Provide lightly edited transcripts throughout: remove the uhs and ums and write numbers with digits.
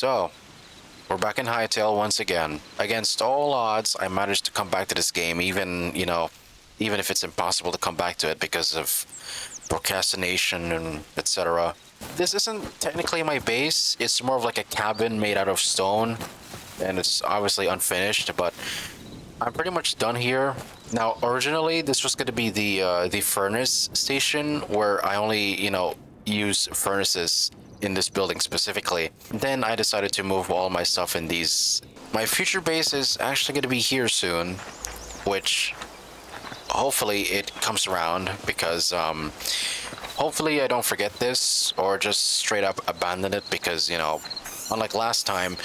So, we're back in Hytale once again. Against all odds, I managed to come back to this game, even if it's impossible to come back to it because of procrastination and etc. This isn't technically my base, it's more of like a cabin made out of stone, and it's obviously unfinished, but I'm pretty much done here. Now, originally, this was going to be the furnace station where I only, use furnaces in this building specifically. Then I decided to move all my stuff in these. My future base is actually going to be here soon, which hopefully it comes around because hopefully I don't forget this or just straight up abandon it because, unlike last time,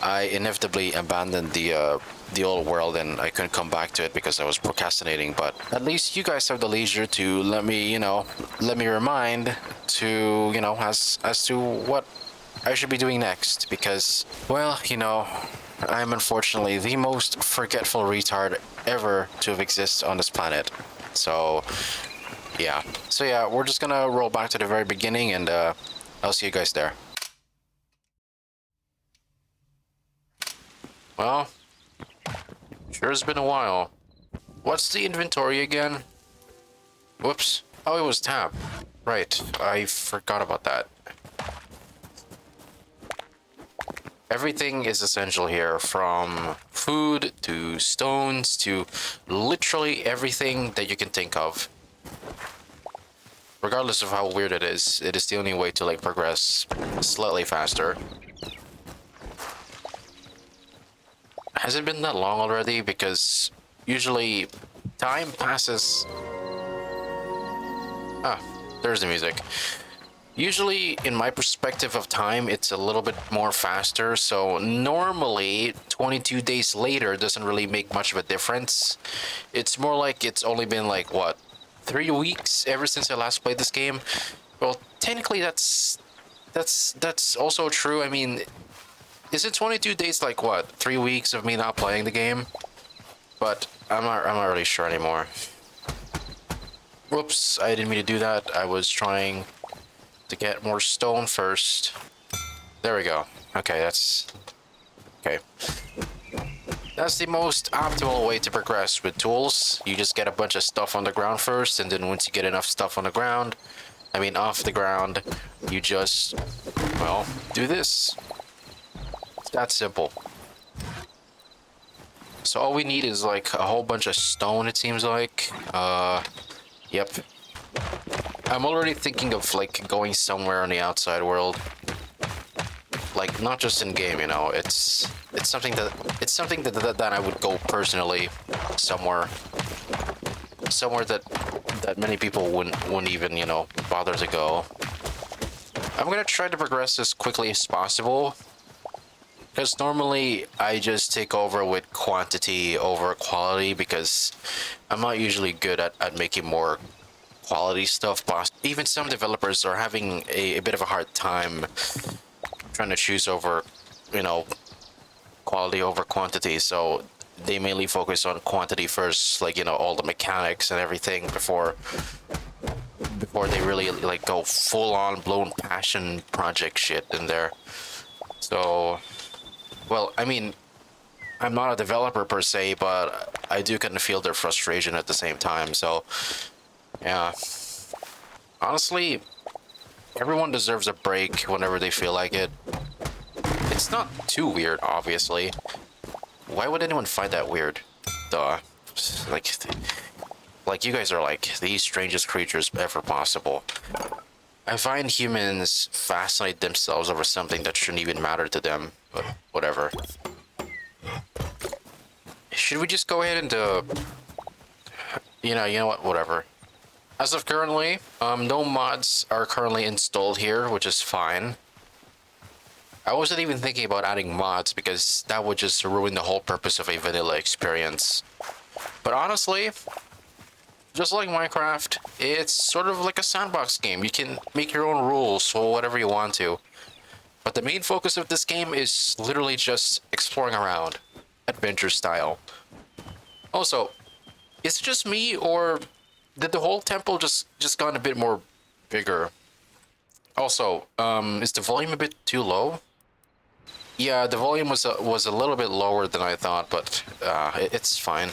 I inevitably abandoned the old world and I couldn't come back to it because I was procrastinating. But at least you guys have the leisure to let me remind to, as to what I should be doing next because, well, I'm unfortunately the most forgetful retard ever to have existed on this planet. So, yeah. So yeah, we're just gonna roll back to the very beginning and I'll see you guys there. Well, sure has been a while. What's the inventory again? Whoops. Oh, it was tab. Right, I forgot about that. Everything is essential here, from food to stones to literally everything that you can think of. Regardless of how weird it is the only way to progress slightly faster. Has it been that long already? Because usually time passes. Ah, there's the music. Usually, in my perspective of time, it's a little bit more faster. So normally, 22 days later doesn't really make much of a difference. It's more like it's only been what, 3 weeks ever since I last played this game. Well, technically, that's also true. I mean, isn't 22 days what, 3 weeks of me not playing the game? But I'm not really sure anymore. Whoops, I didn't mean to do that. I was trying to get more stone first. There we go. Okay, that's okay. That's the most optimal way to progress with tools. You just get a bunch of stuff on the ground first, and then once you get enough stuff on the ground, off the ground, you just, well, do this. It's that simple. So all we need is a whole bunch of stone, it seems like. Yep. I'm already thinking of going somewhere on the outside world. Not just in game, it's something that I would go personally somewhere that many people wouldn't even, bother to go. I'm gonna try to progress as quickly as possible. Because normally I just take over with quantity over quality because I'm not usually good at making more quality stuff. Even some developers are having a bit of a hard time trying to choose over, quality over quantity. So they mainly focus on quantity first, all the mechanics and everything before they really go full on blown passion project shit in there. So, well, I'm not a developer per se, but I do kind of feel their frustration at the same time. So, yeah. Honestly, everyone deserves a break whenever they feel like it. It's not too weird, obviously. Why would anyone find that weird? Duh. You guys are the strangest creatures ever possible. I find humans fascinate themselves over something that shouldn't even matter to them, but whatever. Should we just go ahead and you know what, whatever. As of currently, no mods are currently installed here, which is fine. I wasn't even thinking about adding mods because that would just ruin the whole purpose of a vanilla experience. But honestly, just like Minecraft, it's sort of like a sandbox game. You can make your own rules for whatever you want to. But the main focus of this game is literally just exploring around, adventure style. Also, is it just me, or did the whole temple just gotten a bit more bigger? Also, is the volume a bit too low? Yeah, the volume was a little bit lower than I thought, but it's fine.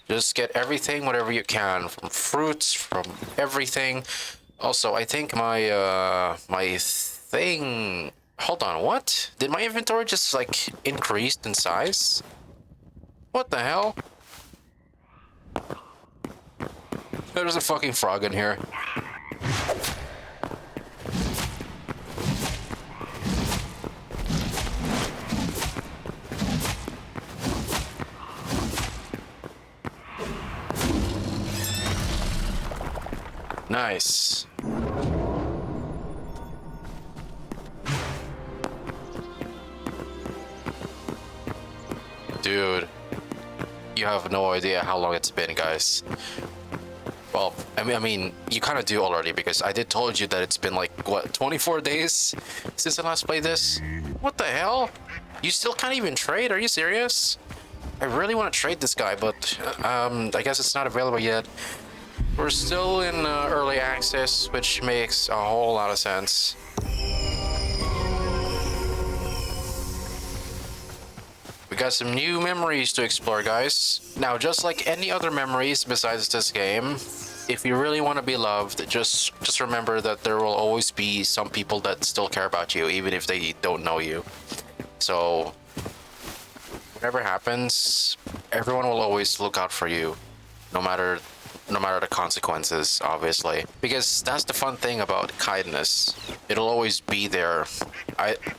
Just get everything, whatever you can, from fruits, from everything. Also, I think my thing. Hold on, what? Did my inventory just like increased in size? What the hell? There's a fucking frog in here. Nice. Dude, you have no idea how long it's been, guys. Well, I mean, you kind of do already because I did told you that it's been like what 24 days since I last played this. What the hell? You still can't even trade? Are you serious? I really want to trade this guy, but I guess it's not available yet. We're still in early access, which makes a whole lot of sense. We got some new memories to explore, guys. Now, just like any other memories besides this game, if you really want to be loved, just remember that there will always be some people that still care about you, even if they don't know you. So, whatever happens, everyone will always look out for you, no matter the consequences, obviously. Because that's the fun thing about kindness. It'll always be there,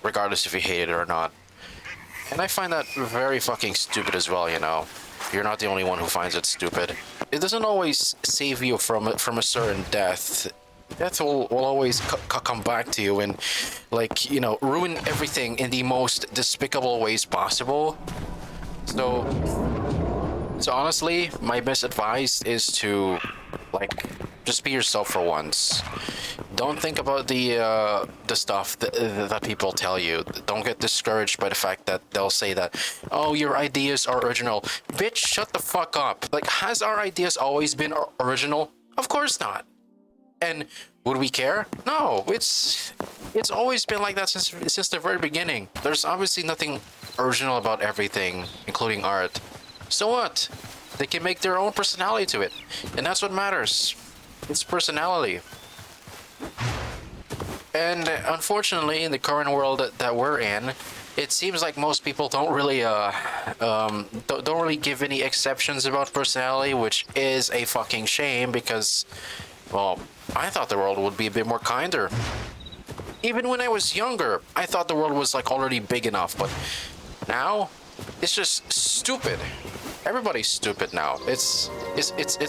regardless if you hate it or not. And I find that very fucking stupid as well, you know. You're not the only one who finds it stupid. It doesn't always save you from a certain death. Death will always come back to you and, like, you know, ruin everything in the most despicable ways possible. So honestly, my best advice is to, like, just be yourself for once. Don't think about the stuff that people tell you. Don't get discouraged by the fact that they'll say that, oh, your ideas are original. Bitch, shut the fuck up. Like, has our ideas always been original? Of course not. And would we care? No, it's always been like that since the very beginning. There's obviously nothing original about everything, including art. So what? They can make their own personality to it, and that's what matters. It's personality. And unfortunately, in the current world that we're in, it seems like most people don't really don't really give any exceptions about personality, which is a fucking shame because, well, I thought the world would be a bit more kinder. Even when I was younger, I thought the world was like already big enough, but now it's just stupid. Everybody's stupid now. It's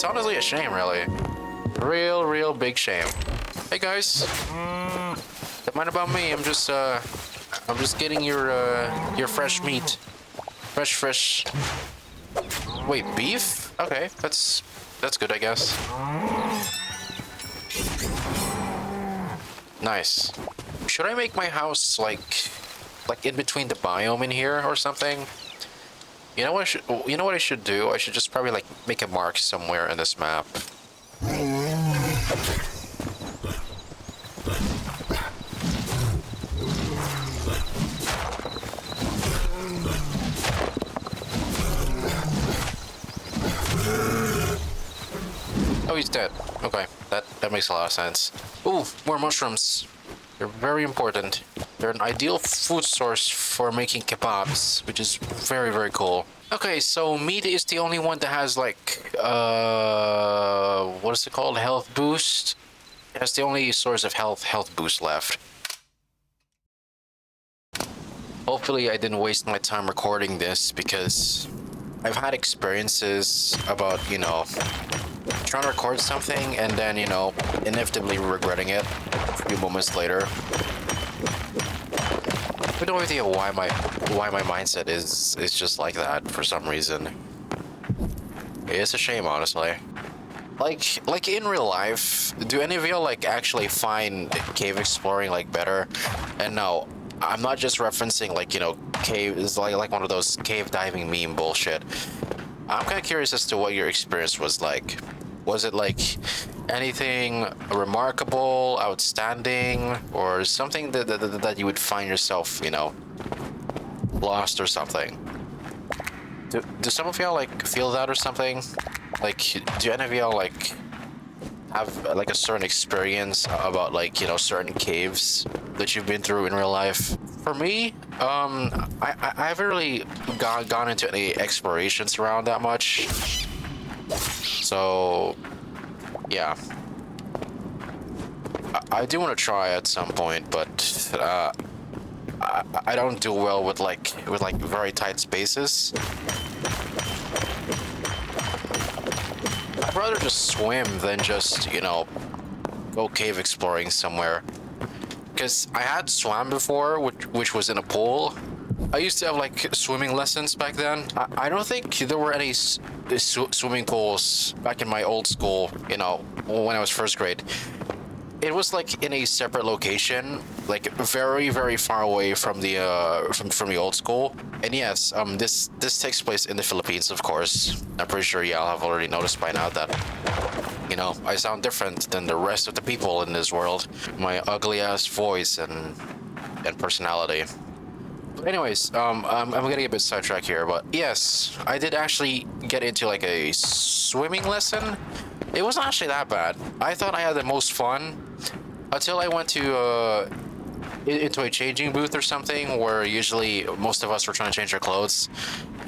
honestly a shame, really. Real big shame. Hey guys, don't mind about me. I'm just getting your fresh meat. Fresh. Wait, beef? Okay, that's good, I guess. Nice. Should I make my house like in between the biome in here or something? You know what I should do? I should just probably like make a mark somewhere in this map. Oh, he's dead. Okay, that makes a lot of sense. Ooh, more mushrooms. They're very important. They're an ideal food source for making kebabs, which is very cool. Okay, so meat is the only one that has like what is it called? Health boost. That's the only source of health boost left. Hopefully I didn't waste my time recording this because I've had experiences about, you know, trying to record something and then, you know, inevitably regretting it a few moments later. I have no idea why my mindset is just like that for some reason. It's a shame, honestly. Like in real life, do any of you like actually find cave exploring like better? And no, I'm not just referencing like, you know, cave is like one of those cave diving meme bullshit. I'm kind of curious as to what your experience was like. Was it like anything remarkable, outstanding, or something that you would find yourself, you know, lost or something? Do some of y'all like feel that or something? Like, do any of y'all like have like a certain experience about like, you know, certain caves that you've been through in real life? For me, I haven't really gone into any explorations around that much. So, yeah, I do want to try at some point, but I don't do well with like very tight spaces. I'd rather just swim than just, you know, go cave exploring somewhere. Because I had swam before, which was in a pool. I used to have like swimming lessons back then. I don't think there were any swimming pools back in my old school, you know, when I was first grade. It was like in a separate location, like very, very far away from the from the old school. And yes, this takes place in the Philippines, of course. I'm pretty sure y'all have already noticed by now that, you know, I sound different than the rest of the people in this world. My ugly ass voice and personality. But anyways, I'm gonna get a bit sidetracked here, but yes, I did actually get into like a swimming lesson. It wasn't actually that bad. I thought I had the most fun until I went to into a changing booth or something where usually most of us were trying to change our clothes.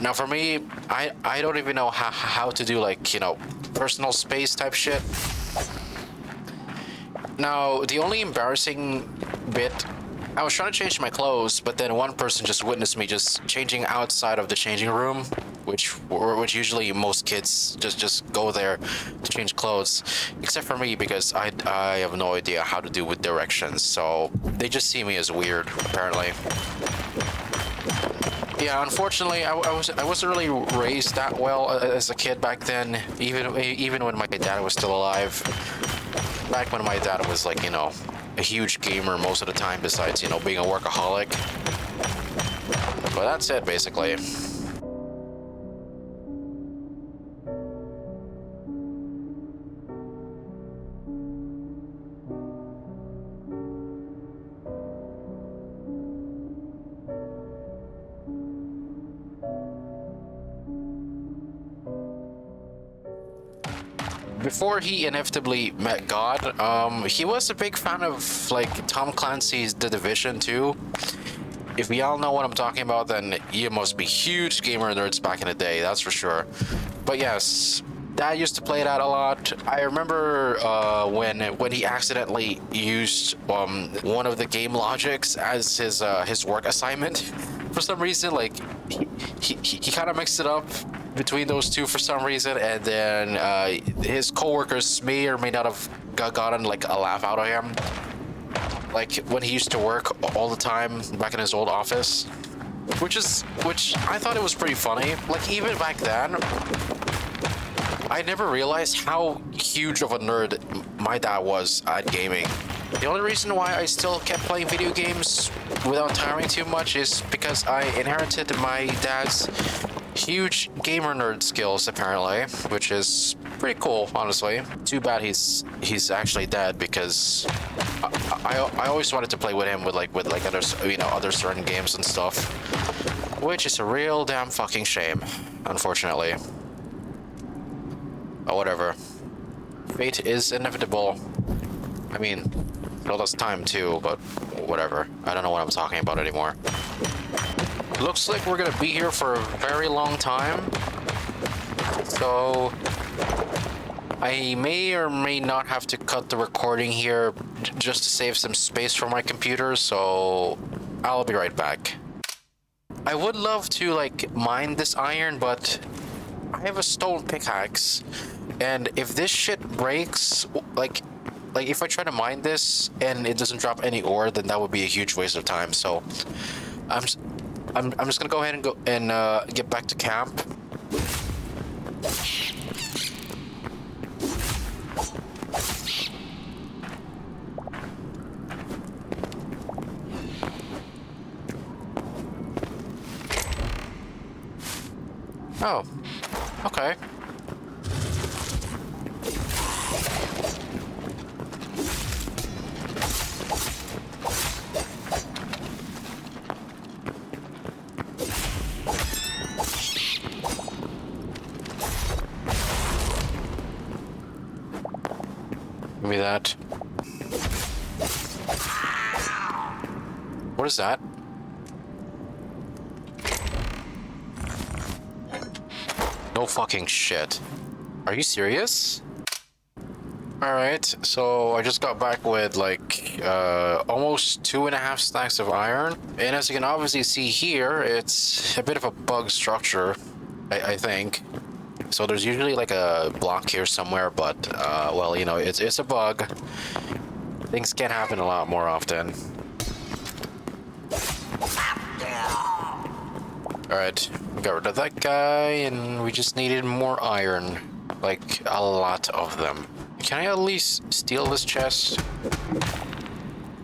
Now for me, I don't even know how to do like, you know, personal space type shit. Now the only embarrassing bit, I was trying to change my clothes, but then one person just witnessed me just changing outside of the changing room, which usually most kids just go there to change clothes, except for me because I have no idea how to do with directions, so they just see me as weird apparently. Yeah, unfortunately, I wasn't really raised that well as a kid back then, even when my dad was still alive. Back when my dad was like, you know, a huge gamer most of the time, besides, you know, being a workaholic. But that's it, basically. Before he inevitably met God, he was a big fan of like Tom Clancy's The Division 2. If y'all know what I'm talking about, then you must be huge gamer nerds back in the day, that's for sure. But yes, Dad used to play that a lot. I remember when he accidentally used one of the game logics as his work assignment. For some reason, like he kind of mixed it up between those two for some reason, and then his coworkers may or may not have gotten like a laugh out of him, like when he used to work all the time back in his old office, which I thought it was pretty funny. Like even back then, I never realized how huge of a nerd my dad was at gaming. The only reason why I still kept playing video games without tiring too much is because I inherited my dad's huge gamer nerd skills, apparently, which is pretty cool, honestly. Too bad he's actually dead, because I always wanted to play with him with like other, you know, other certain games and stuff, which is a real damn fucking shame, unfortunately. Oh, whatever. Fate is inevitable. I mean, well, that's time too, but whatever. I don't know what I'm talking about anymore. Looks like we're gonna be here for a very long time. So I may or may not have to cut the recording here just to save some space for my computer, so I'll be right back. I would love to like mine this iron, but I have a stone pickaxe, and if this shit breaks, like if I try to mine this and it doesn't drop any ore, then that would be a huge waste of time. So I'm just gonna go ahead and get back to camp. Oh, okay. me that. What is that? No fucking shit. Are you serious? Alright, so I just got back with like almost 2.5 stacks of iron. And as you can obviously see here, it's a bit of a bug structure, I think. So there's usually like a block here somewhere, but well, you know, it's a bug. Things can happen a lot more often. Alright, we got rid of that guy, and we just needed more iron. Like, a lot of them. Can I at least steal this chest?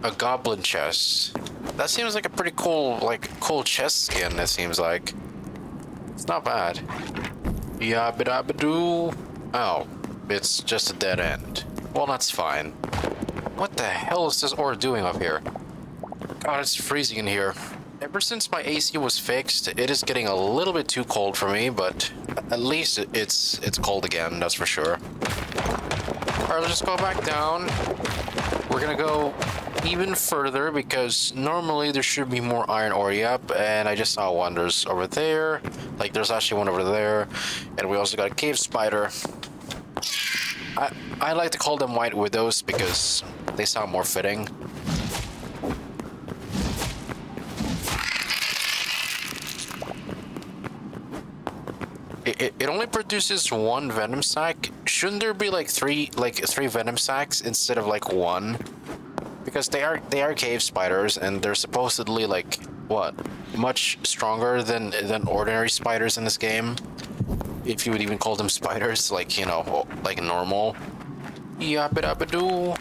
A goblin chest. That seems like a pretty cool, cool chest skin, it seems like. It's not bad. Yabba-dabba-doo. Oh, it's just a dead end. Well, that's fine. What the hell is this ore doing up here? God, it's freezing in here. Ever since my AC was fixed, it is getting a little bit too cold for me, but at least it's cold again, that's for sure. Alright, let's just go back down. We're gonna go even further because normally there should be more iron ore. Yep, and I just saw one. There's over there. Like, there's actually one over there. And we also got a cave spider. I like to call them white widows because they sound more fitting. It only produces one venom sac. Shouldn't there be like three venom sacs instead of like one? Because they are cave spiders, and they're supposedly like what, much stronger than ordinary spiders in this game, if you would even call them spiders, like, you know, like normal. Yabba-dabba-doo.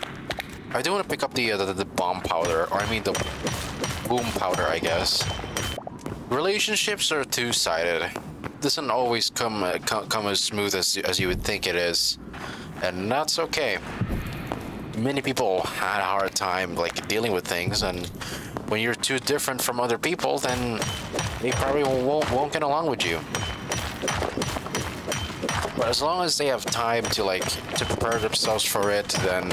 I do want to pick up the bomb powder, or I mean the boom powder, I guess. Relationships are two-sided. Doesn't always come as smooth as you would think it is, and that's okay. Many people had a hard time like dealing with things, and when you're too different from other people, then they probably won't get along with you. But as long as they have time to prepare themselves for it, then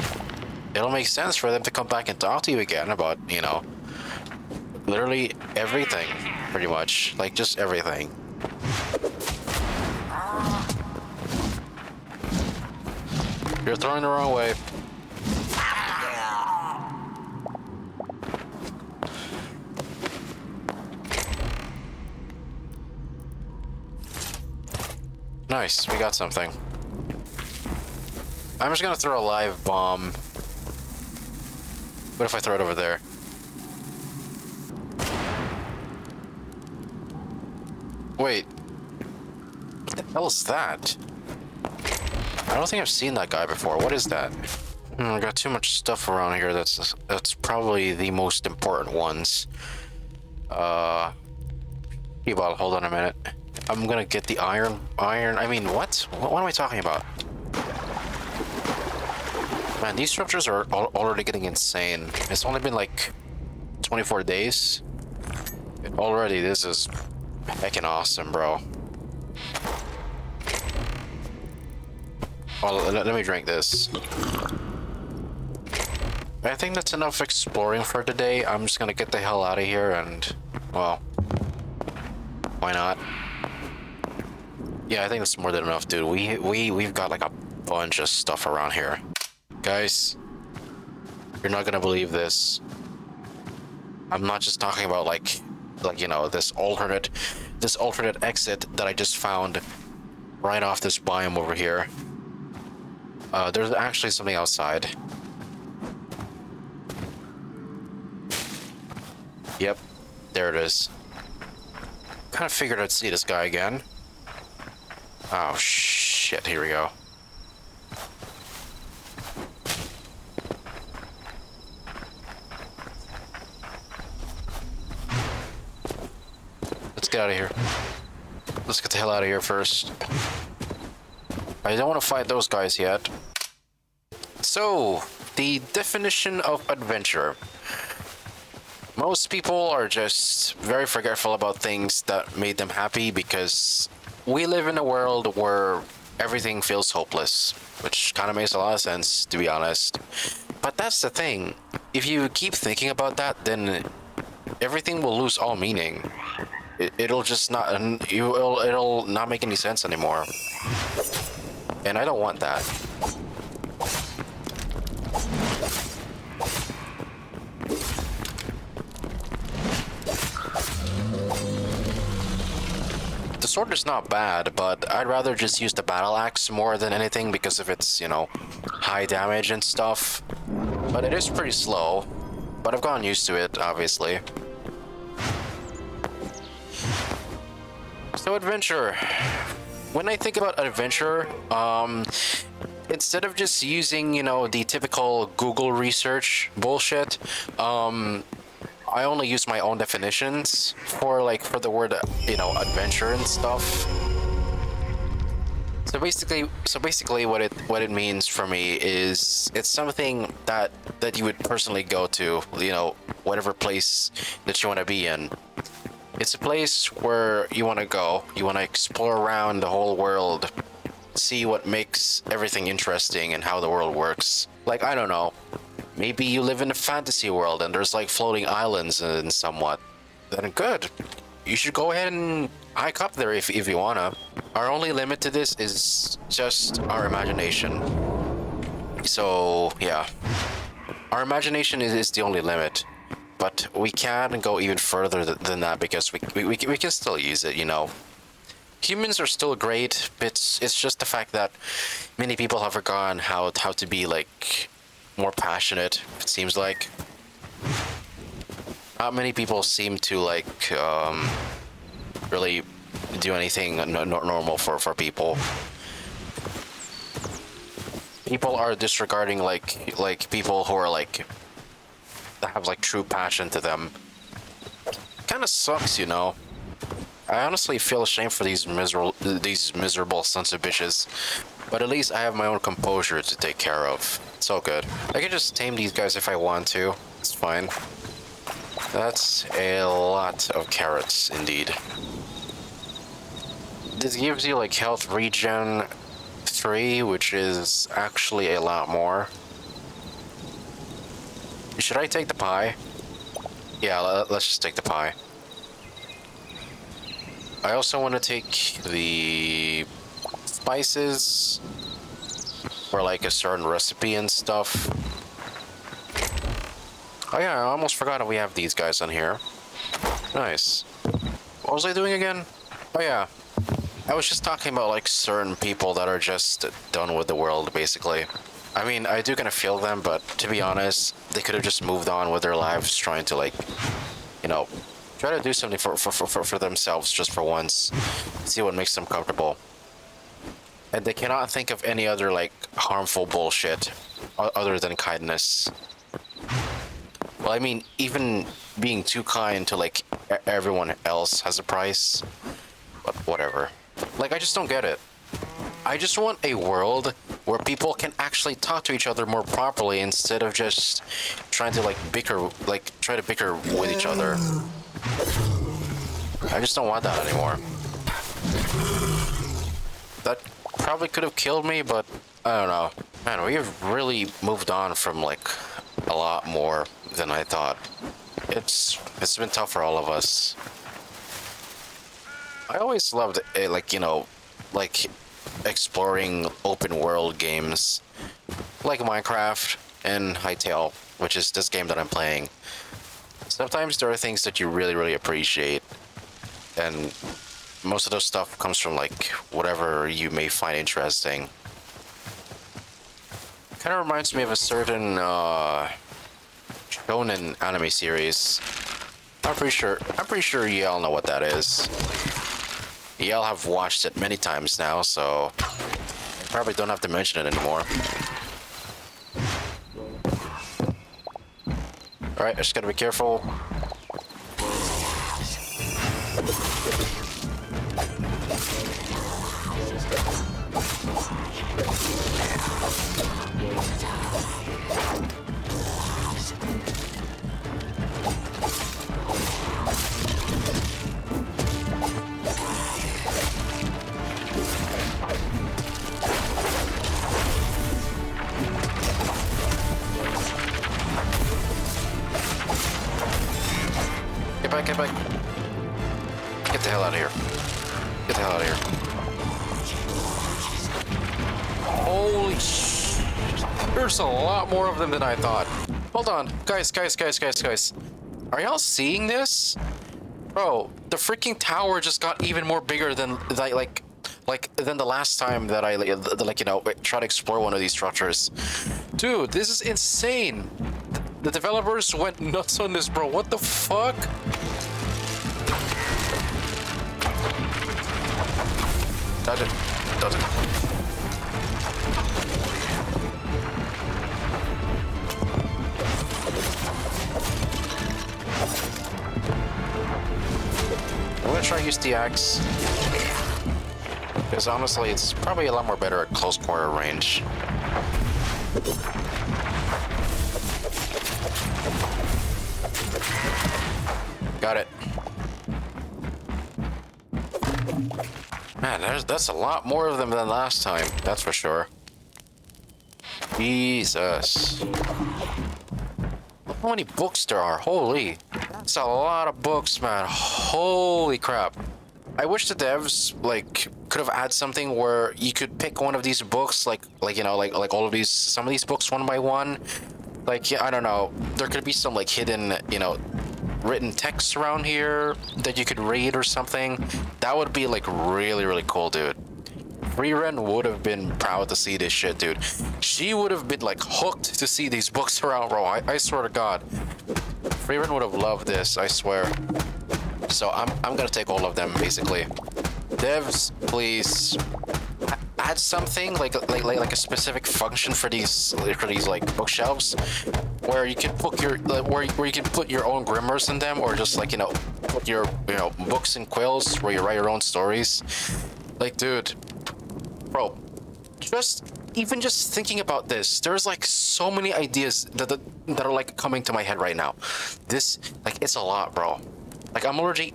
it'll make sense for them to come back and talk to you again about, you know, literally everything, pretty much, like just everything. You're throwing the wrong way. Nice, we got something. I'm just gonna throw a live bomb. What if I throw it over there? Wait. What the hell is that? I don't think I've seen that guy before. What is that? I got too much stuff around here. That's probably the most important ones. Hold on a minute. I'm gonna get the iron. I mean, what? What am I talking about? Man, these structures are already getting insane. It's only been like 24 days. Already, this is heckin' awesome, bro. Well, let me drink this. I think that's enough exploring for today. I'm just gonna get the hell out of here and, well, why not? Yeah, I think that's more than enough, dude. We've got like a bunch of stuff around here. Guys, you're not gonna believe this. I'm not just talking about like you know, this alternate exit that I just found right off this biome over here. There's actually something outside. Yep, there it is. Kind of figured I'd see this guy again. Oh shit, here we go. Let's get out of here. Let's get the hell out of here first. I don't want to fight those guys yet. So, the definition of adventure. Most people are just very forgetful about things that made them happy because we live in a world where everything feels hopeless, which kind of makes a lot of sense, to be honest. But that's the thing. If you keep thinking about that, then everything will lose all meaning. It'll just not, it'll not make any sense anymore. And I don't want that. The sword is not bad, but I'd rather just use the battle axe more than anything because of its, you know, high damage and stuff. But it is pretty slow. But I've gotten used to it, obviously. So adventure. When I think about adventure, instead of just using, you know, the typical Google research bullshit, I only use my own definitions for the word, you know, adventure and stuff. So basically what it means for me is it's something that you would personally go to, you know, whatever place that you want to be in. It's a place where you want to go. You want to explore around the whole world, see what makes everything interesting and how the world works. Like, I don't know. Maybe you live in a fantasy world and there's like floating islands and somewhat. Then good. You should go ahead and hike up there if you wanna. Our only limit to this is just our imagination. So yeah, our imagination is the only limit. But we can go even further than that because we can still use it, you know. Humans are still great. It's just the fact that many people have forgotten how to be like more passionate, it seems like. Not many people seem to like really do anything normal for people. People are disregarding like people who are like that have like true passion to them. Kind of sucks, you know. I honestly feel ashamed for these miserable sons of bitches. But at least I have my own composure to take care of. It's all good. I can just tame these guys if I want to. It's fine. That's a lot of carrots, indeed. This gives you like health regen 3, which is actually a lot more. Should I take the pie? Yeah, let's just take the pie. I also want to take the spices for like a certain recipe and stuff. Oh yeah, I almost forgot that we have these guys on here. Nice. What was I doing again? Oh yeah, I was just talking about like certain people that are just done with the world, basically. I mean, I do kind of feel them, but to be honest, they could have just moved on with their lives, trying to like, you know, try to do something for themselves just for once. See what makes them comfortable. And they cannot think of any other like harmful bullshit other than kindness. Well, I mean, even being too kind to like everyone else has a price. But whatever. Like, I just don't get it. I just want a world where people can actually talk to each other more properly instead of just trying to like try to bicker with each other. I just don't want that anymore. That probably could have killed me, but I don't know. Man, we have really moved on from like a lot more than I thought. It's been tough for all of us. I always loved like, you know, like exploring open world games like Minecraft and Hytale, which is this game that I'm playing. Sometimes there are things that you really appreciate, and most of those stuff comes from like whatever you may find interesting. Kind of reminds me of a certain shonen anime series. I'm pretty sure you all know what that is. You all have watched it many times now, so I probably don't have to mention it anymore. Alright, I just gotta be careful. get back. Get the hell out of here. Get the hell out of here. Holy sh... There's a lot more of them than I thought. Hold on. Guys. Are y'all seeing this? Bro, the freaking tower just got even more bigger than, like than the last time that I, like, you know, try to explore one of these structures. Dude, this is insane. The developers went nuts on this, bro. What the fuck? Dodge it. Dodge it. I'm gonna try to use the axe. Because honestly, it's probably a lot more better at close quarter range. Got it. Man, that's a lot more of them than last time, that's for sure. Jesus. Look how many books there are, holy. That's a lot of books, man. Holy crap. I wish the devs, like, could have added something where you could pick one of these books, like you know, like all of these, some of these books one by one. Like, yeah, I don't know, there could be some, like, hidden, you know, written text around here that you could read or something. That would be, like, really, really cool, dude. Freeren would have been proud to see this shit, dude. She would have been, like, hooked to see these books around, bro. I swear to God. Freeren would have loved this, I swear. So I'm gonna take all of them, basically. Devs, please add something like a specific function for these like bookshelves, where you can put your where you can put your own grimoires in them, or just, like, you know, put your, you know, books and quills where you write your own stories. Like, dude, bro, even just thinking about this, there's, like, so many ideas that are, like, coming to my head right now. This, like, it's a lot, bro. Like, I'm already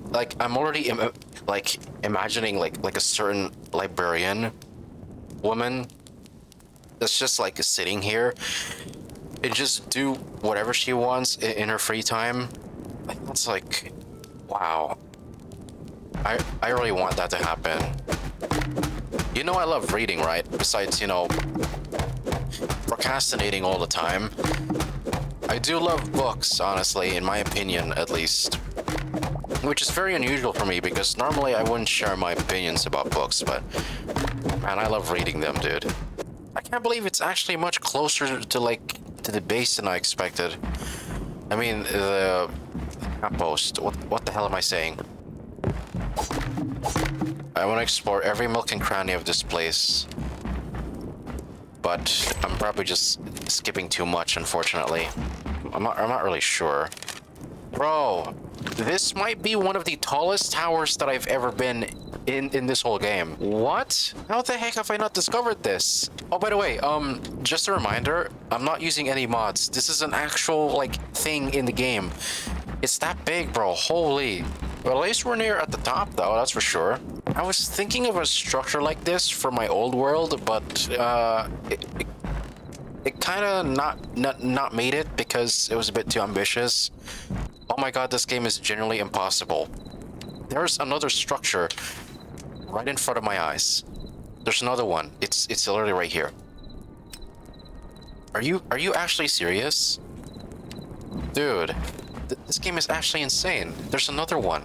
imagining like a certain librarian woman that's just, like, sitting here and just do whatever she wants in her free time. Like, that's, like, wow. I really want that to happen. You know I love reading, right? Besides, you know, procrastinating all the time. I do love books, honestly, in my opinion, at least. Which is very unusual for me, because normally I wouldn't share my opinions about books, but man, I love reading them, dude. I can't believe it's actually much closer to, like, to the base than I expected. I mean, the outpost. What the hell am I saying? I want to explore every nook and cranny of this place, but I'm probably just skipping too much, unfortunately. I'm not really sure. Bro, this might be one of the tallest towers that I've ever been in this whole game. What? How the heck have I not discovered this? Oh, by the way, just a reminder, I'm not using any mods. This is an actual, like, thing in the game. It's that big, bro. Holy. Well, at least we're near at the top, though, that's for sure. I was thinking of a structure like this for my old world, but it kind of not made it because it was a bit too ambitious. Oh my god, this game is genuinely impossible. There's another structure right in front of my eyes. There's another one. It's literally right here. Are you actually serious? Dude, this game is actually insane. There's another one.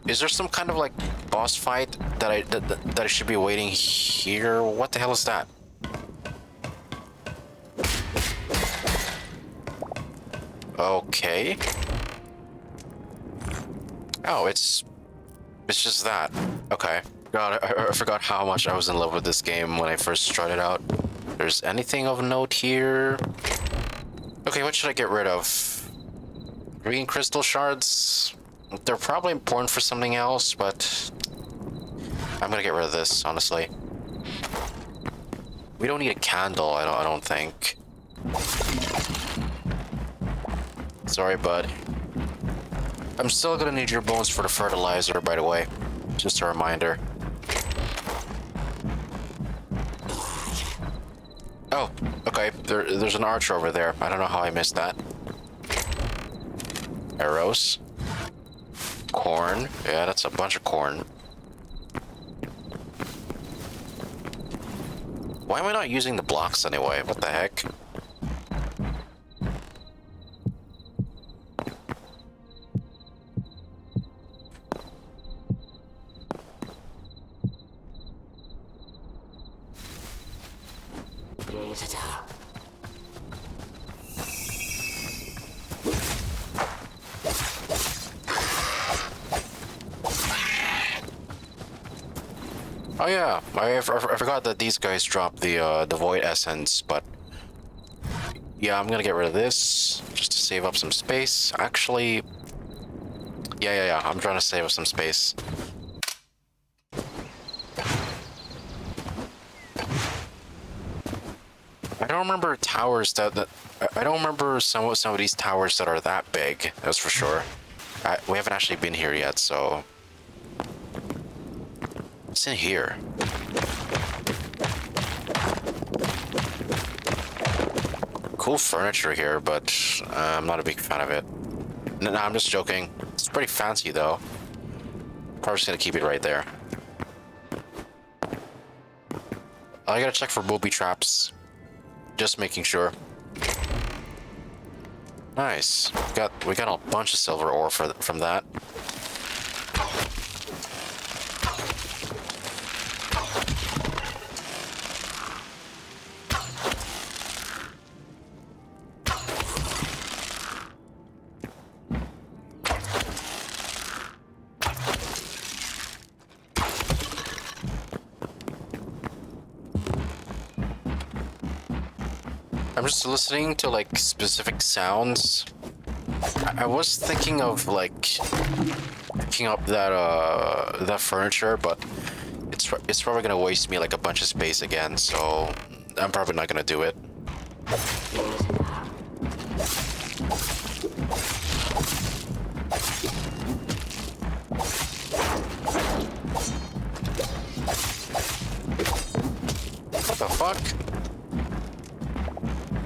Is there some kind of, like, boss fight that I should be waiting here? What the hell is that? Okay. Oh, it's just that. Okay. God, I forgot how much I was in love with this game when I first started out. There's anything of note here? Okay, what should I get rid of? Green crystal shards? They're probably important for something else, but I'm gonna get rid of this, honestly. We don't need a candle, I don't think. Sorry, bud. I'm still gonna need your bones for the fertilizer, by the way. Just a reminder. Oh, okay. There's an archer over there. I don't know how I missed that. Arrows. corn. Yeah, that's a bunch of corn. Why am I not using the blocks anyway? What the heck? Oh yeah, I forgot that these guys drop the void essence, but yeah, I'm gonna get rid of this just to save up some space. Actually, yeah, I'm trying to save up some space. I don't remember towers that I don't remember some of these towers that are that big. That's for sure. We haven't actually been here yet, so what's in here? Cool furniture here, but I'm not a big fan of it. No, I'm just joking. It's pretty fancy though. Probably just gonna keep it right there. I gotta check for booby traps. Just making sure. Nice. We got a bunch of silver ore from that. I'm just listening to like specific sounds. I was thinking of like picking up that furniture, but it's probably gonna waste me like a bunch of space again, so I'm probably not gonna do it. What the fuck?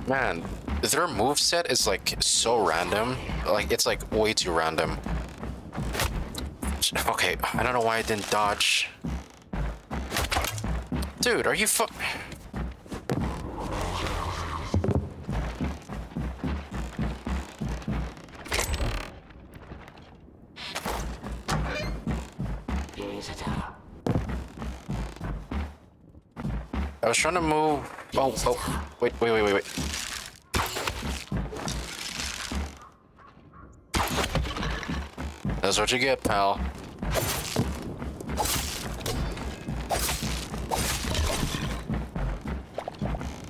Man, their moveset is like so random. Like, it's like way too random. Okay, I don't know why I didn't dodge. Dude, are you I was trying to move. Oh, wait. That's what you get, pal.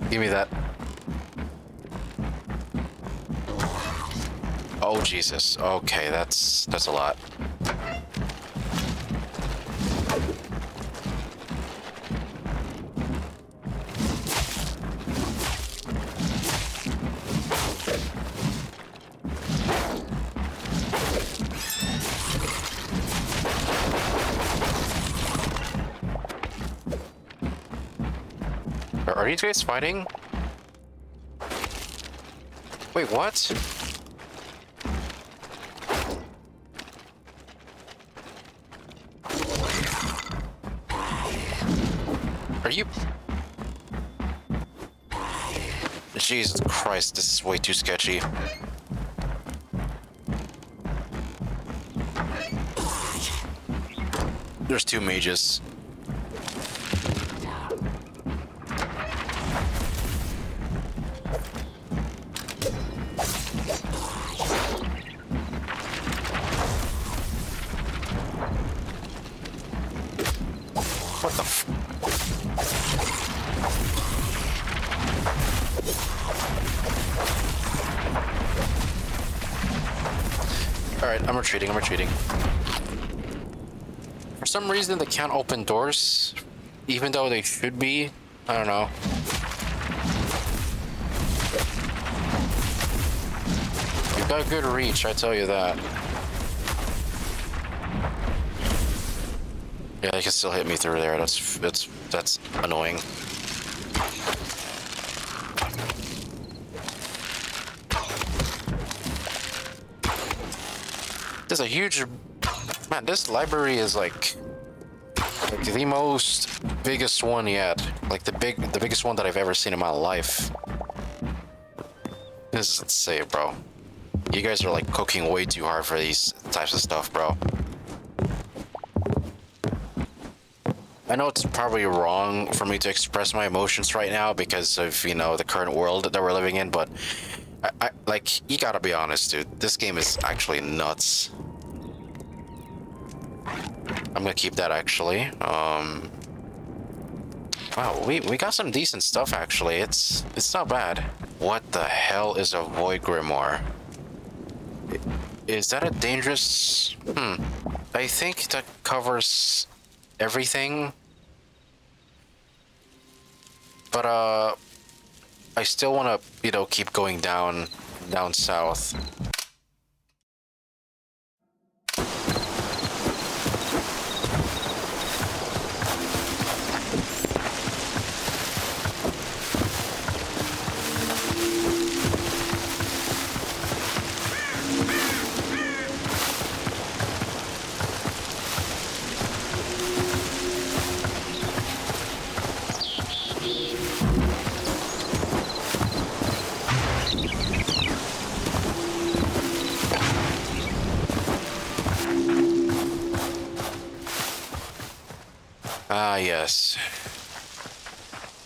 Give me that. Oh, Jesus. Okay, that's a lot. Are these guys fighting? Wait, what? Are you... Jesus Christ, this is way too sketchy. There's two mages. What the f... Alright, I'm retreating. For some reason, they can't open doors, even though they should be. I don't know. You've got good reach, I tell you that. Yeah, they can still hit me through there. That's annoying. There's a huge Man, this library is like the most biggest one yet. Like the biggest one that I've ever seen in my life. This is insane, bro. You guys are like cooking way too hard for these types of stuff, bro. I know it's probably wrong for me to express my emotions right now because of, you know, the current world that we're living in, but I like, you gotta be honest, dude. This game is actually nuts. I'm gonna keep that, actually. Wow, we got some decent stuff, actually. It's not bad. What the hell is a Void Grimoire? Is that a dangerous... I think that covers everything. But, I still want to, you know, keep going down south. Ah, yes.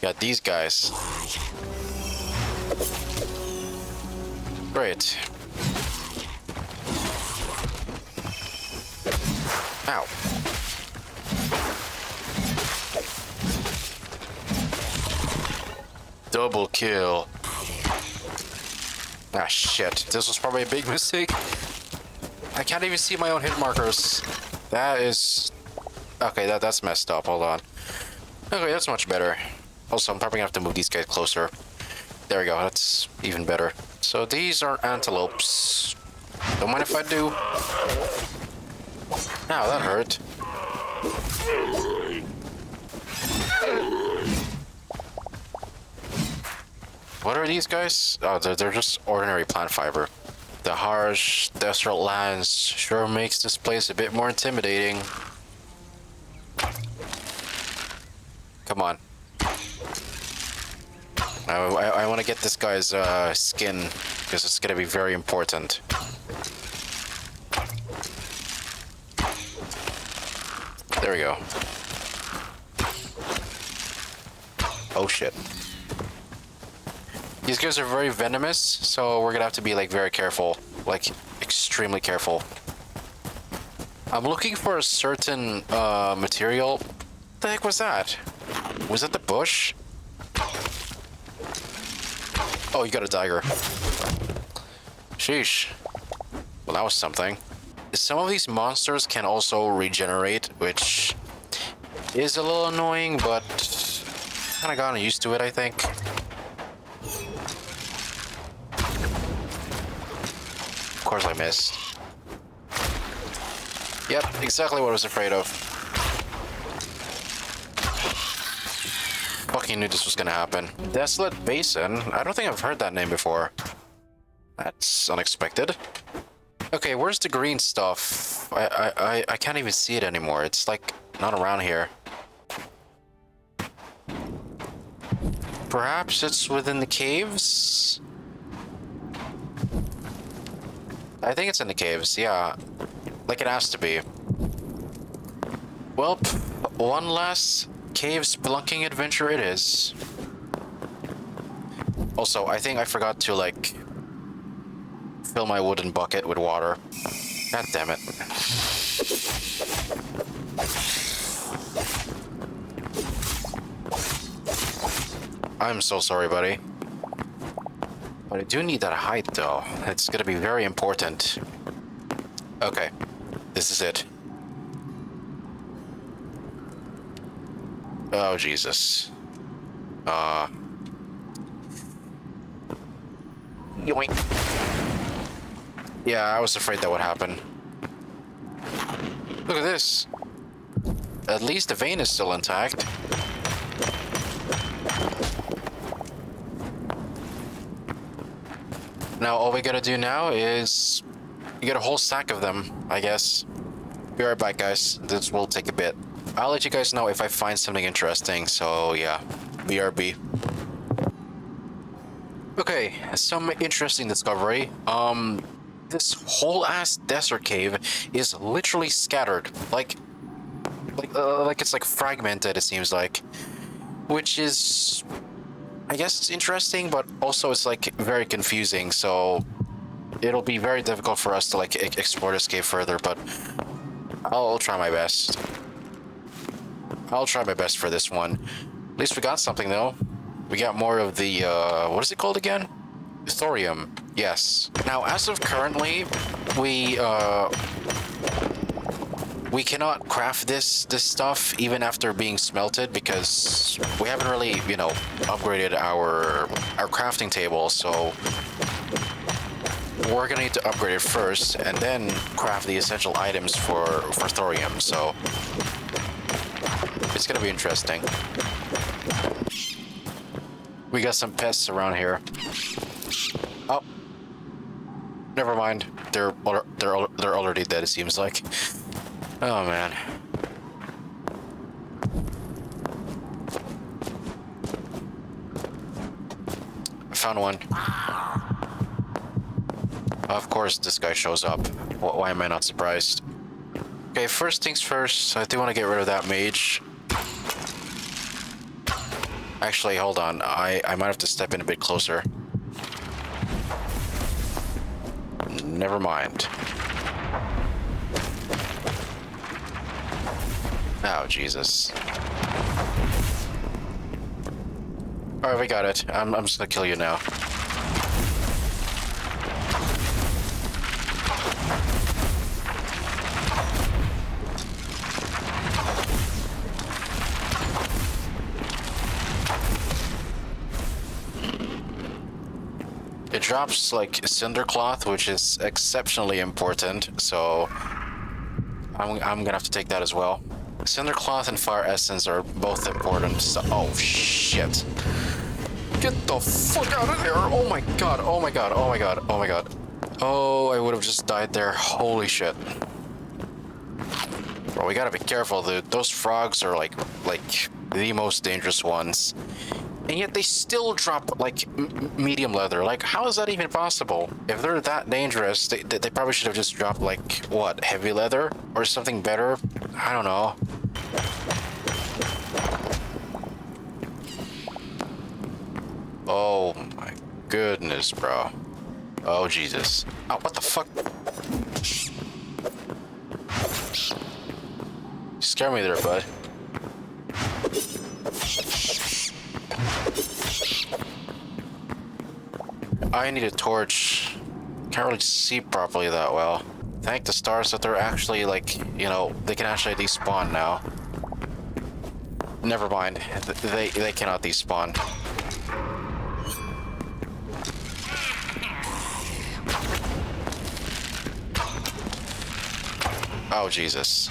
Got these guys. Great. Ow. Double kill. Ah, shit. This was probably a big mistake. I can't even see my own hit markers. That is... Okay, that's messed up. Hold on. Okay, that's much better. Also, I'm probably gonna have to move these guys closer. There we go. That's even better. So these are antelopes. Don't mind if I do. Ow, that hurt. What are these guys? Oh, they're just ordinary plant fiber. The harsh desert lands sure makes this place a bit more intimidating. Come on. I want to get this guy's skin because it's going to be very important. There we go. Oh shit. These guys are very venomous, so we're gonna have to be like very careful, like extremely careful. I'm looking for a certain material. What the heck was that? Was that the bush? Oh, you got a dagger. Sheesh. Well, that was something. Some of these monsters can also regenerate, which is a little annoying, but kind of gotten used to it, I think. Of course I missed. Yep, exactly what I was afraid of. Fucking knew this was gonna happen. Desolate Basin? I don't think I've heard that name before. That's unexpected. Okay, where's the green stuff? I can't even see it anymore. It's like not around here. Perhaps it's within the caves? I think it's in the caves, yeah. Like it has to be. Well, one last cave spelunking adventure it is. Also, I think I forgot to, like, fill my wooden bucket with water. God damn it. I'm so sorry, buddy. But I do need that height, though. It's gonna be very important. Okay, this is it. Oh, Jesus. Yoink. Yeah, I was afraid that would happen. Look at this. At least the vein is still intact. Now all we gotta do now is get a whole stack of them, I guess. Be right back, guys. This will take a bit. I'll let you guys know if I find something interesting. So yeah, BRB. Okay, some interesting discovery. This whole ass desert cave is literally scattered, like it's like fragmented. It seems like, which is, I guess it's interesting, but also it's like very confusing. So it'll be very difficult for us to like explore this cave further. But I'll try my best. I'll try my best for this one. At least we got something though. We got more of the, what is it called again? Thorium. Yes. Now, as of currently, we cannot craft this stuff even after being smelted because we haven't really, you know, upgraded our crafting table. So we're gonna need to upgrade it first and then craft the essential items for thorium. So it's gonna be interesting. We got some pests around here. Oh, never mind. They're already dead. It seems like. Oh man. I found one. Of course, this guy shows up. Why am I not surprised? Okay, first things first. I do want to get rid of that mage. Actually, hold on. I might have to step in a bit closer. Never mind. Oh, Jesus. Alright, we got it. I'm just gonna kill you now. It drops like cinder cloth, which is exceptionally important, so I'm gonna have to take that as well. Cinder cloth and fire essence are both important. So, oh shit! Get the fuck out of there! Oh my god! Oh my god! Oh my god! Oh my god! Oh, I would have just died there. Holy shit! Bro, we gotta be careful, dude. Those frogs are like the most dangerous ones. And yet they still drop, like, medium leather. Like, how is that even possible? If they're that dangerous, they probably should have just dropped, like, what, heavy leather? Or something better? I don't know. Oh, my goodness, bro. Oh, Jesus. Oh, what the fuck? You scared me there, bud. I need a torch. Can't really see properly that well. Thank the stars that they're actually, like, you know, they can actually despawn now. Never mind. They cannot despawn. Oh, Jesus.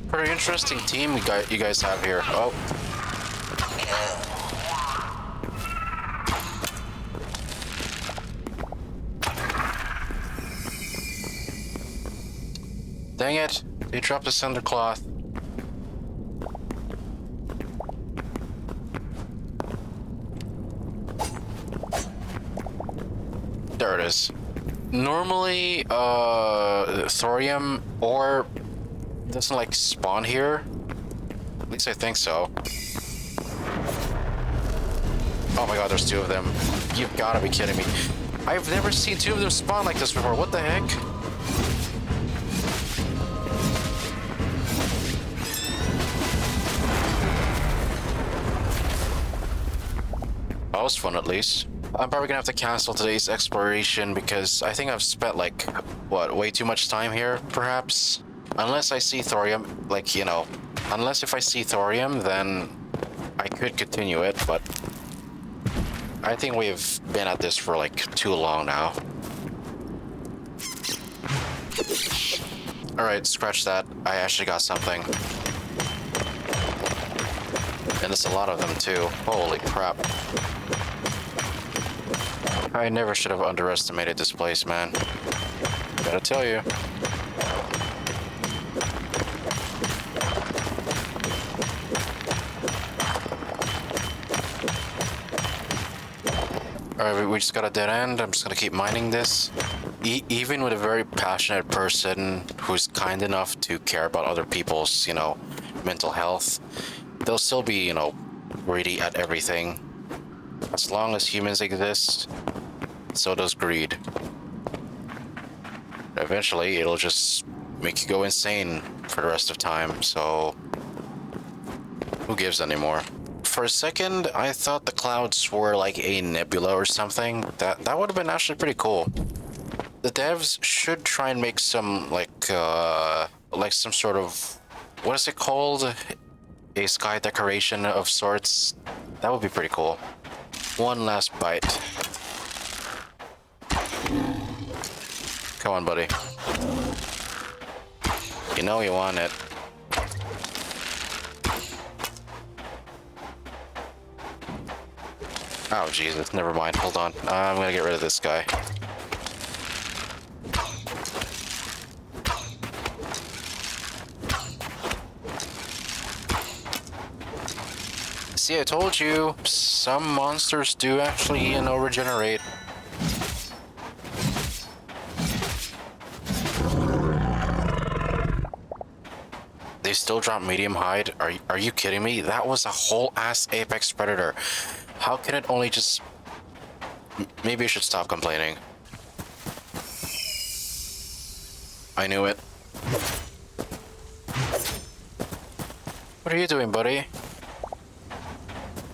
Pretty interesting team you guys have here. Oh. Dang it. They dropped the cinder cloth. There it is. Normally, thorium ore doesn't like spawn here. At least I think so. Oh my god, there's two of them. You've gotta be kidding me. I've never seen two of them spawn like this before. What the heck? That was fun, at least. I'm probably gonna have to cancel today's exploration because I think I've spent like, what, way too much time here, perhaps? Unless I see thorium, like, you know, unless if I see thorium, then I could continue it, but I think we've been at this for like too long now. Alright, scratch that. I actually got something. And there's a lot of them too. Holy crap. I never should have underestimated this place, man. Gotta tell you. Alright, we just got a dead end. I'm just gonna keep mining this. Even with a very passionate person who's kind enough to care about other people's, mental health, they'll still be, greedy at everything. As long as humans exist, so does greed. Eventually, it'll just make you go insane for the rest of time, so who gives anymore? For a second, I thought the clouds were like a nebula or something. That would have been actually pretty cool. The devs should try and make some like some sort of, what is it called? A sky decoration of sorts. That would be pretty cool. One last bite. Come on, buddy. You know you want it. Oh, Jesus. Never mind. Hold on. I'm gonna get rid of this guy. See, I told you, some monsters do actually, regenerate. They still drop medium hide? Are you kidding me? That was a whole ass apex predator. How can it only just... Maybe I should stop complaining. I knew it. What are you doing, buddy?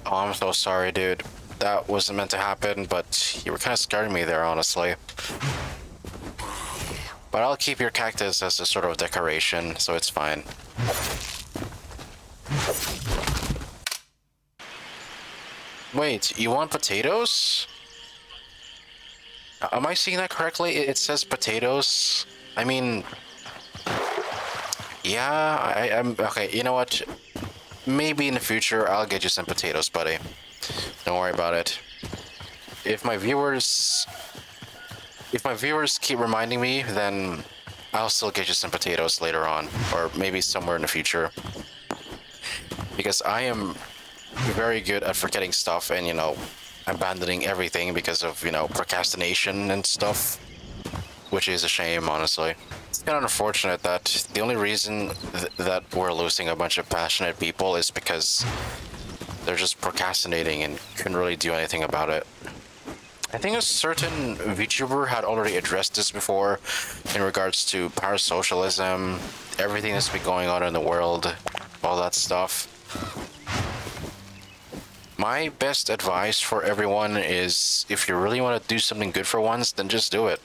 Oh, I'm so sorry, dude. That wasn't meant to happen, but you were kind of scaring me there, honestly. But I'll keep your cactus as a sort of decoration, so it's fine. Wait, you want potatoes? Am I seeing that correctly? It says potatoes. I mean... Yeah, I'm... Okay, you know what? Maybe in the future, I'll get you some potatoes, buddy. Don't worry about it. If my viewers keep reminding me, then I'll still get you some potatoes later on, or maybe somewhere in the future. Because I am very good at forgetting stuff and, abandoning everything because of, procrastination and stuff, which is a shame, honestly. It's kind of unfortunate that the only reason that we're losing a bunch of passionate people is because they're just procrastinating and couldn't really do anything about it. I think a certain VTuber had already addressed this before in regards to parasocialism, everything that's been going on in the world, all that stuff. My best advice for everyone is, if you really want to do something good for once, then just do it.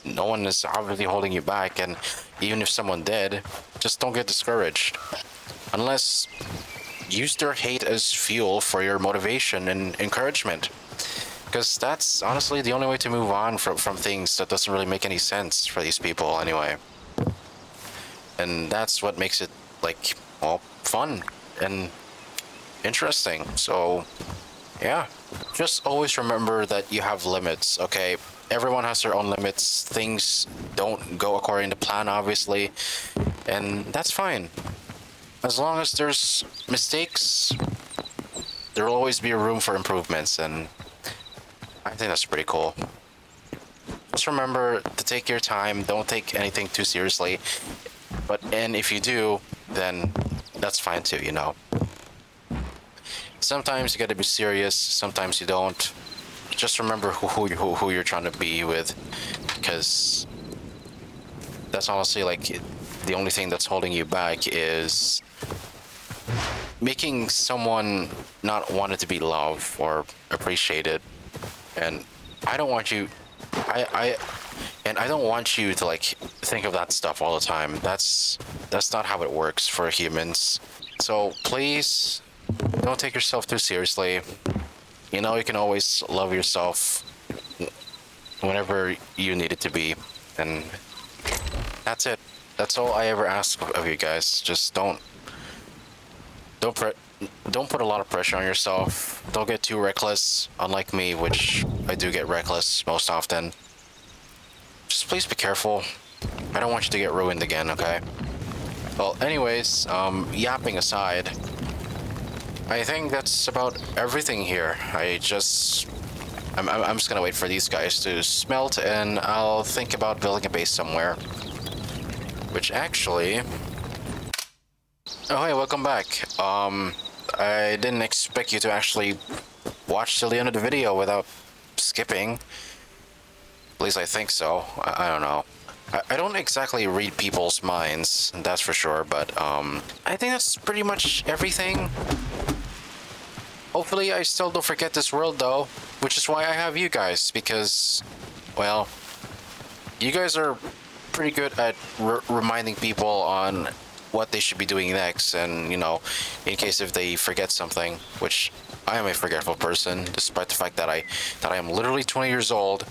No one is obviously holding you back, and even if someone did, just don't get discouraged. Unless use their hate as fuel for your motivation and encouragement. Because that's honestly the only way to move on from things that doesn't really make any sense for these people anyway. And that's what makes it, fun and interesting. So, yeah. Just always remember that you have limits, okay? Everyone has their own limits. Things don't go according to plan, obviously. And that's fine. As long as there's mistakes, there will always be room for improvements, and I think that's pretty cool. Just remember to take your time, don't take anything too seriously. And if you do, then that's fine too, Sometimes you gotta be serious, sometimes you don't. Just remember who you're trying to be with, because that's honestly the only thing that's holding you back is making someone not want it to be loved or appreciated. And I don't want you I don't want you to think of that stuff all the time. That's not how it works for humans. So please don't take yourself too seriously. You can always love yourself whenever you need it to be. And that's all I ever ask of you guys. Just don't don't put a lot of pressure on yourself. Don't get too reckless, unlike me, which I do get reckless most often. Just please be careful. I don't want you to get ruined again, okay? Well, anyways, yapping aside, I think that's about everything here. I'm just gonna wait for these guys to smelt, and I'll think about building a base somewhere. Which actually... Oh, hey, welcome back. I didn't expect you to actually watch till the end of the video without skipping. At least I think so. I don't know. I don't exactly read people's minds, that's for sure, but, I think that's pretty much everything. Hopefully I still don't forget this world, though, which is why I have you guys, because, well, you guys are pretty good at reminding people on what they should be doing next, and, you know, in case if they forget something, which I am a forgetful person, despite the fact that I am literally 20 years old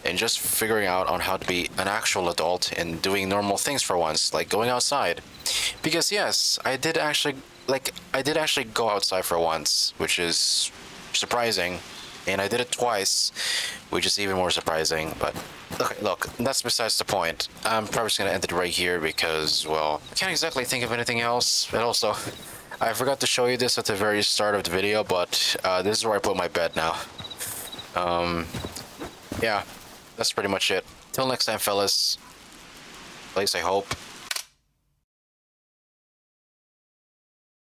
and just figuring out on how to be an actual adult and doing normal things for once, like going outside. Because yes, I did actually go outside for once, which is surprising, and I did it twice, which is even more surprising. But okay, look, that's besides the point. I'm probably just gonna end it right here because, well, I can't exactly think of anything else. And also, I forgot to show you this at the very start of the video, but this is where I put my bed now. Yeah, that's pretty much it. Till next time, fellas. At least I hope.